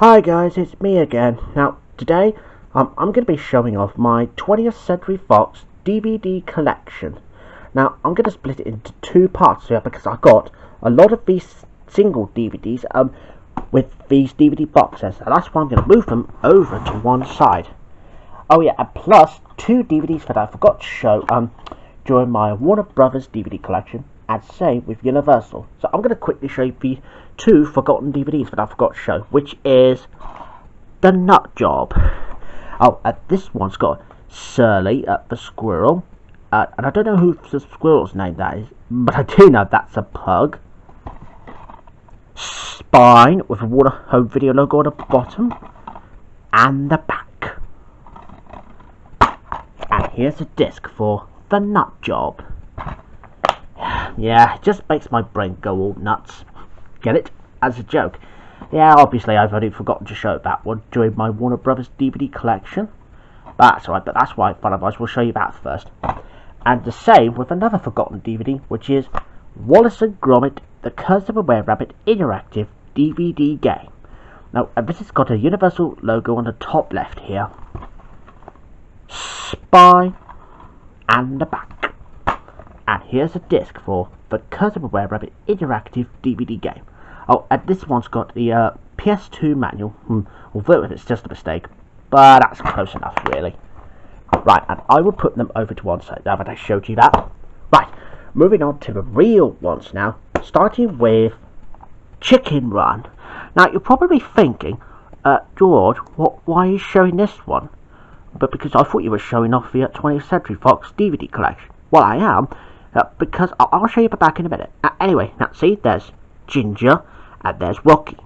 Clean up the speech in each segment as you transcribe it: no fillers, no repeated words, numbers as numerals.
Hi guys, it's me again. Now today I'm going to be showing off my 20th Century Fox DVD collection. Now I'm going to split it into two parts here because I got a lot of these single DVDs with these DVD boxes, and that's why I'm going to move them over to one side. Oh yeah, and plus two DVDs that I forgot to show during my Warner Brothers DVD collection, and same with Universal. So I'm going to quickly show you the two forgotten DVDs that I forgot to show, which is The Nut Job. Oh, this one's got Surly the squirrel, and I don't know who the squirrel's name that is, but I do know that's a pug. Spine with a Warner Home Video logo on the bottom and the back. And here's a disc for The Nut Job. Yeah, it just makes my brain go all nuts. Get it? As a joke. Yeah, obviously I've only forgotten to show that one during my Warner Brothers DVD collection. But that's alright, but that's why I might as well show you that first. And the same with another forgotten DVD, which is Wallace and Gromit, The Curse of a Were-Rabbit Interactive DVD Game. Now, this has got a Universal logo on the top left here. Spine and the back. And here's a disc for The Curse of a Were-Rabbit Interactive DVD Game. Oh, and this one's got the PS2 manual, although it's just a mistake, but that's close enough, really. Right, and I will put them over to one side now that I showed you that. Right, moving on to the real ones now, starting with Chicken Run. Now, you're probably thinking, George, why are you showing this one? But because I thought you were showing off the 20th Century Fox DVD collection. Well, I am, because I'll show you the back in a minute. Anyway, now see, there's Ginger, and there's Rocky.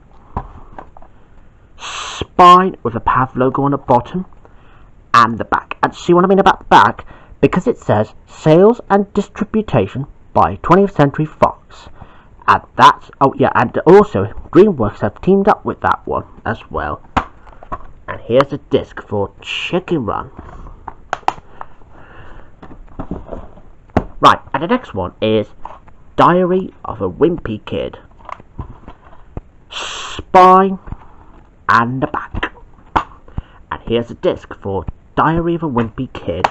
Spine with a PAV logo on the bottom and the back. And see what I mean about the back? Because it says Sales and Distribution by 20th Century Fox. And that's, oh yeah, and also DreamWorks have teamed up with that one as well. And here's a disc for Chicken Run. Right, and the next one is Diary of a Wimpy Kid. Spine and the back. And here's a disc for Diary of a Wimpy Kid.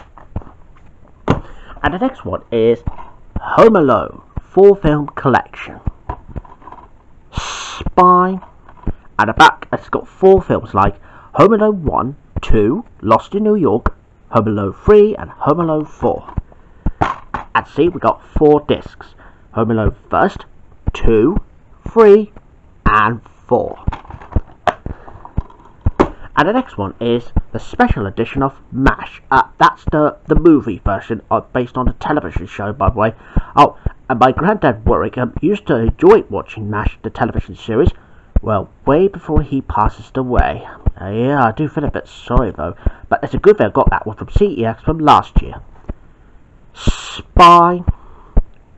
And the next one is Home Alone 4-film collection. Spine and the back. It's got 4 films like Home Alone 1, 2, Lost in New York, Home Alone 3, and Home Alone 4. And see, we got 4 discs. Home Alone 1st, 2, 3, and 4. And the next one is the special edition of MASH. That's the movie version based on a television show, by the way. Oh, and my granddad Warwick used to enjoy watching MASH, the television series. Well, way before he passes away. Yeah, I do feel a bit sorry though. But it's a good thing I got that one from CEX from last year. Spine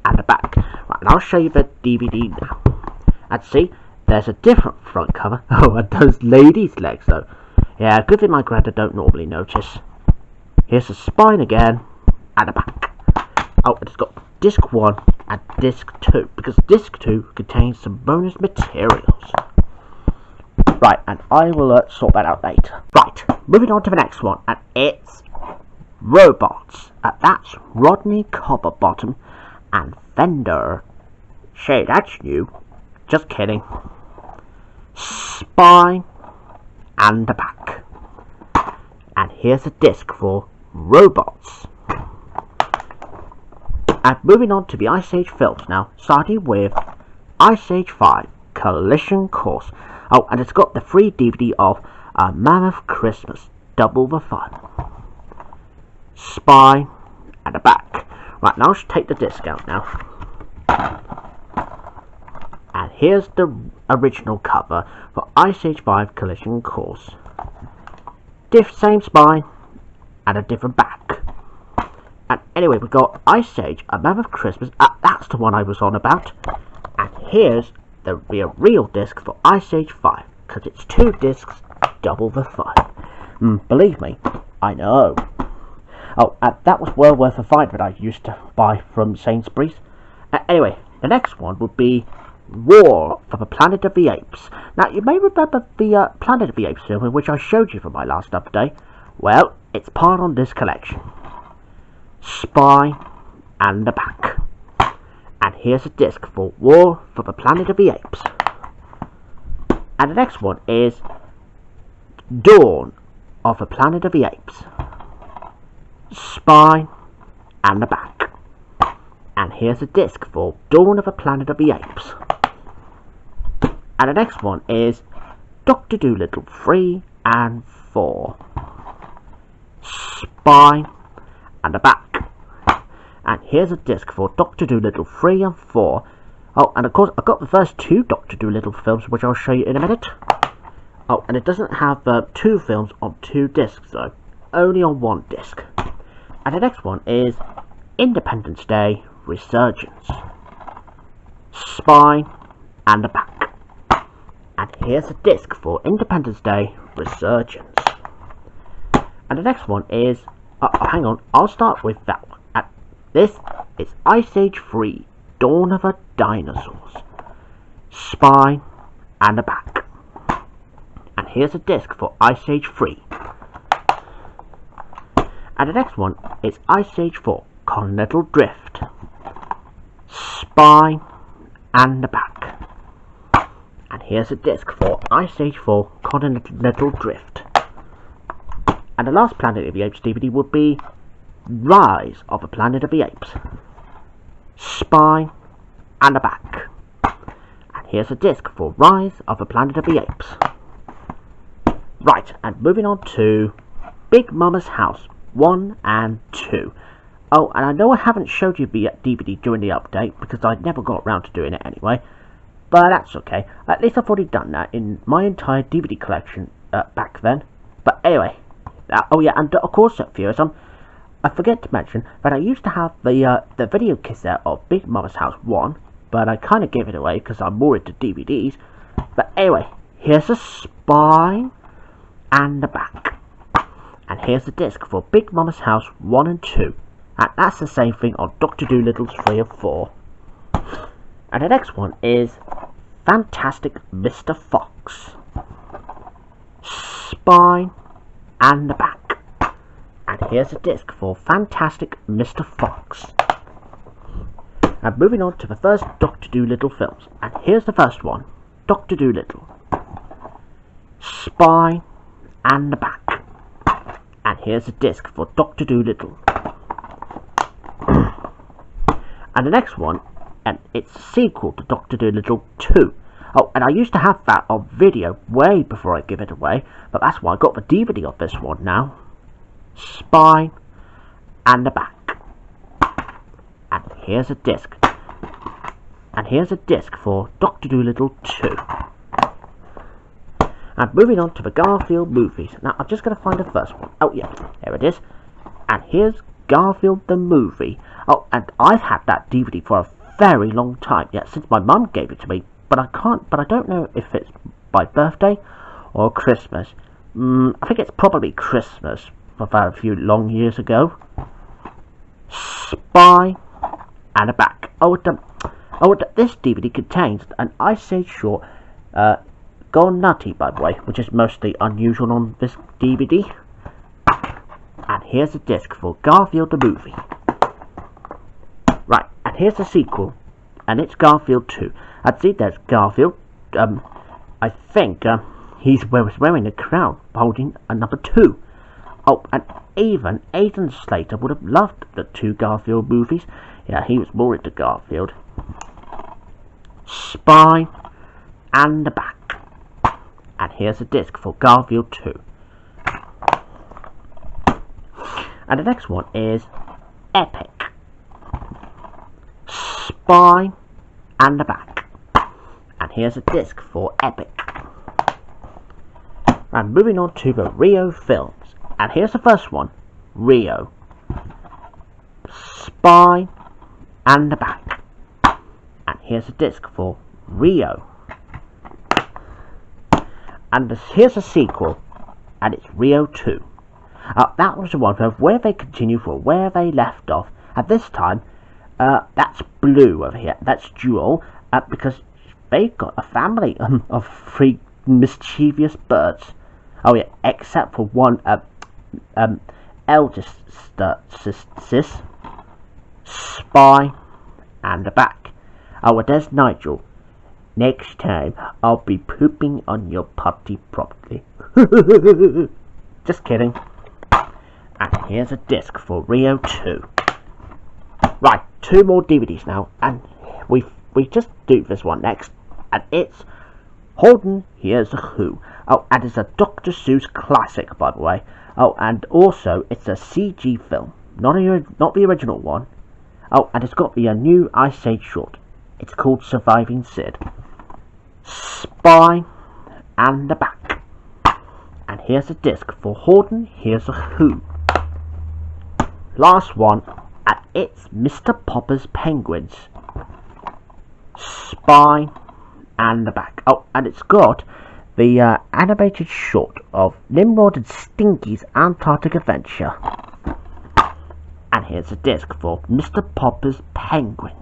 and the back. Right, and I'll show you the DVD now. And see, there's a different front cover. Oh, and those ladies' legs though. Yeah, good thing my granddad don't normally notice. Here's the spine again and the back. Oh, it's got disc 1 and disc 2, because disc 2 contains some bonus materials. Right, and I will sort that out later. Right, moving on to the next one, and it's Robots. That's Rodney Copperbottom and Fender. Say, that's new. Just kidding. Spine and the back. And here's a disc for Robots. And moving on to the Ice Age films now, starting with Ice Age 5 Collision Course. Oh, and it's got the free DVD of A Mammoth Christmas, Double the Fun. Spine and the back. Right, now let's take the disc out now. And here's the original cover for Ice Age 5 Collision Course. Same spine and a different back. And anyway, we've got Ice Age, A Mammoth Christmas. That's the one I was on about. And here's the real disc for Ice Age 5, because it's 2 discs, double the fun. Believe me, I know. Oh, that was well worth a find that I used to buy from Sainsbury's. Anyway, the next one would be War for the Planet of the Apes. Now, you may remember the Planet of the Apes film in which I showed you for my last update. Well, it's part on this collection. Spy and the Back. And here's a disc for War for the Planet of the Apes. And the next one is Dawn of the Planet of the Apes. Spy and the Back. And here's a disc for Dawn of the Planet of the Apes. And the next one is Dr. Dolittle 3 and 4. Spy and the Back. And here's a disc for Dr. Dolittle 3 and 4. Oh, and of course, I've got the first two Dr. Dolittle films, which I'll show you in a minute. Oh, and it doesn't have two films on two discs, though. Only on one disc. And the next one is Independence Day Resurgence. Spy and the Back. And here's a disc for Independence Day Resurgence. And the next one is... hang on, I'll start with that one. And this is Ice Age 3, Dawn of the Dinosaurs. Spy and the Back. And here's a disc for Ice Age 3. And the next one is Ice Age 4, Continental Drift. Spy and the Back. And here's a disc for Ice Age 4 Continental Drift. And the last Planet of the Apes DVD would be Rise of the Planet of the Apes. Spy and the Back. And here's a disc for Rise of the Planet of the Apes. Right, and moving on to Big Mama's House 1 and 2. Oh, and I know I haven't showed you the DVD during the update because I never got around to doing it anyway. But that's okay. At least I've already done that in my entire DVD collection back then. But anyway, oh yeah, and of course, viewers, I forget to mention that I used to have the video cassette of Big Mama's House 1, but I kind of gave it away because I'm more into DVDs. But anyway, here's a Spy and the Back. And here's the disc for Big Mama's House 1 and 2. And that's the same thing on Dr. Dolittle's 3 and 4. And the next one is Fantastic Mr. Fox. Spy and the Back. And here's a disc for Fantastic Mr. Fox. And moving on to the first Dr. Dolittle films. And here's the first one, Dr. Dolittle. Spy and the Back. And here's a disc for Dr. Dolittle. And the next one, and it's a sequel to Dr. Dolittle 2. Oh, and I used to have that on video way before I give it away, but that's why I got the DVD of this one now. Spy and the Back. And here's a disc. And here's a disc for Dr. Dolittle 2. And moving on to the Garfield movies. Now, I'm just going to find the first one. Oh, yeah, there it is. And here's Garfield the movie. Oh, and I've had that DVD for a very long time, yeah, since my mum gave it to me, but I don't know if it's my birthday or Christmas. I think it's probably Christmas, about a few long years ago. Spy and the Back. This DVD contains an Ice Age short, Gone Nutty, by the way, which is mostly unusual on this DVD. And here's a disc for Garfield the movie. Right, and here's the sequel, and it's Garfield 2. And see, there's Garfield. I think he was wearing a crown, holding a number 2. Oh, and even Aidan Slater would have loved the 2 Garfield movies. Yeah, he was more into Garfield. Spy and the Back. And here's a disc for Garfield 2. And the next one is Epic. Spy and the Back. And here's a disc for Epic. And moving on to the Rio films. And here's the first one, Rio. Spy and the Back. And here's a disc for Rio. And here's a sequel, and it's Rio 2. That was the one where they continue from where they left off. At this time, that's Blue over here. That's Jewel, because they've got a family of 3 mischievous birds. Oh yeah, except for one eldest sis, Spy, and a back. Oh, there's Nigel. Next time, I'll be pooping on your potty properly. Just kidding. And here's a disc for Rio 2. Right, 2 more DVDs now, and we just do this one next, and it's Holden Hears a Who. Oh, and it's a Dr. Seuss classic, by the way. Oh, and also it's a CG film, not the original one. Oh, and it's got the new Ice Age short. It's called Surviving Sid. Spy and the back. And here's a disc for Holden Hears a Who. Last one, and it's Mr. Popper's Penguins. Spy and the back. Oh, and it's got the animated short of Nimrod and Stinky's Antarctic Adventure. And here's a disc for Mr. Popper's Penguins.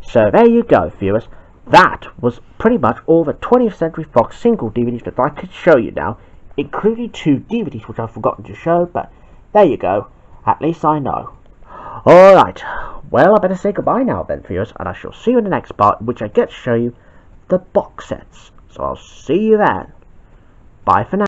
So there you go, viewers. That was pretty much all the 20th Century Fox single DVDs that I could show you now, including 2 DVDs which I've forgotten to show, but there you go. At least I know. Alright, well, I better say goodbye now then, viewers, and I shall see you in the next part, in which I get to show you the box sets. So I'll see you then. Bye for now.